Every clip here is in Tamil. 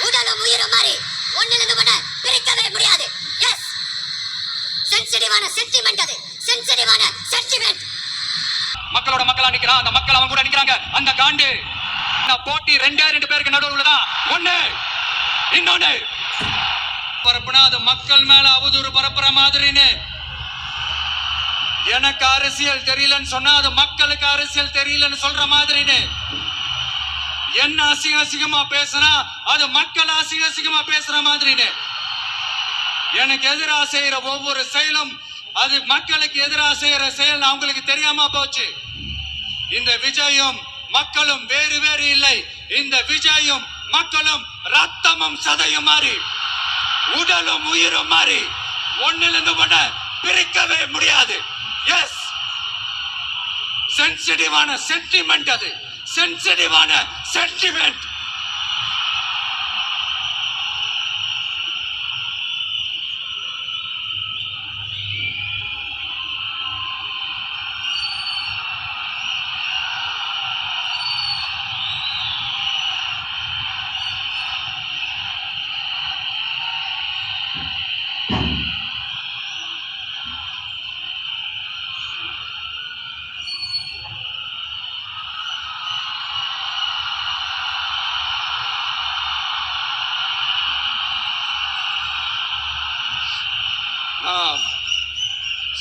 உடலும் உயிரும் மாதிரி ஒண்ணிலிருந்து ஒண்ண பிரிக்கவே முடியாது. எஸ், சென்சிட்டிவான சென்டிமெண்ட் அது, சென்சிட்டிவான சென்டிமெண்ட். மக்களோட மக்களா நிக்கிறான், அந்த மக்கள் அவன் கூட நிக்கிறாங்க. அந்த காண்டு போட்டி ரெண்டு பேருக்கு நடுவுல தான். ஒண்ணு இன்னொன்னு பரப்புனா அது மக்கள் மேல அவதூறு பரப்புற மாதிரின்னு. எனக்கு அரசியல் தெரியலன்னு சொன்னா அது மக்களுக்கு அரசியல் தெரியலன்னு சொல்ற மாதிரின்னு. என்ன அசிங்கமா பேசுனா அது மக்கள் அசிங்கமா பேசுற மாதிரின்னு. எனக்கு எதிராக செய்யற ஒவ்வொரு செயலும் அது மக்களுக்கு எதிராக செய்யற செயல் அவங்களுக்கு தெரியாம போச்சு. இந்த விஜயும் மக்களும் வேறு இல்லை. இந்த விஜயும் மக்களும் ரத்தமும் சதையும் மாறி உடலும் உயிரும் மாறி ஒன்னிலிருந்து ஒண்ண பிரிக்கவே முடியாது. எஸ், சென்சிட்டிவான சென்டிமெண்ட் அது, சென்சிட்டிவான சென்டிமெண்ட்.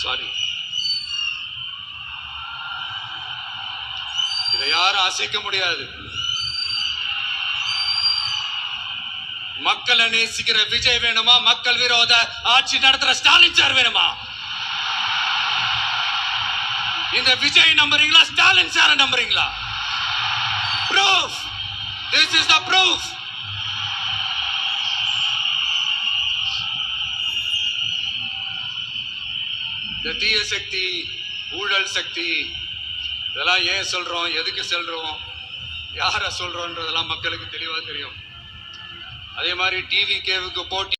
சாரி, இதை யாரும் அசைக்க முடியாது. மக்களை நேசிக்கிற விஜய் வேணுமா, மக்கள் விரோத ஆட்சி நடத்துற ஸ்டாலின் சார் வேணுமா? இந்த விஜய் நம்புறீங்களா, ஸ்டாலின் சார் நம்புறீங்களா? Proof. This is the proof. இந்த தீய சக்தி, ஊழல் சக்தி, இதெல்லாம் ஏன் சொல்றோம், எதுக்கு சொல்றோம், யார சொல்றோம்ன்றதெல்லாம் மக்களுக்கு தெளிவா தெரியும். அதே மாதிரி டிவி கேவுக்கு போட்டி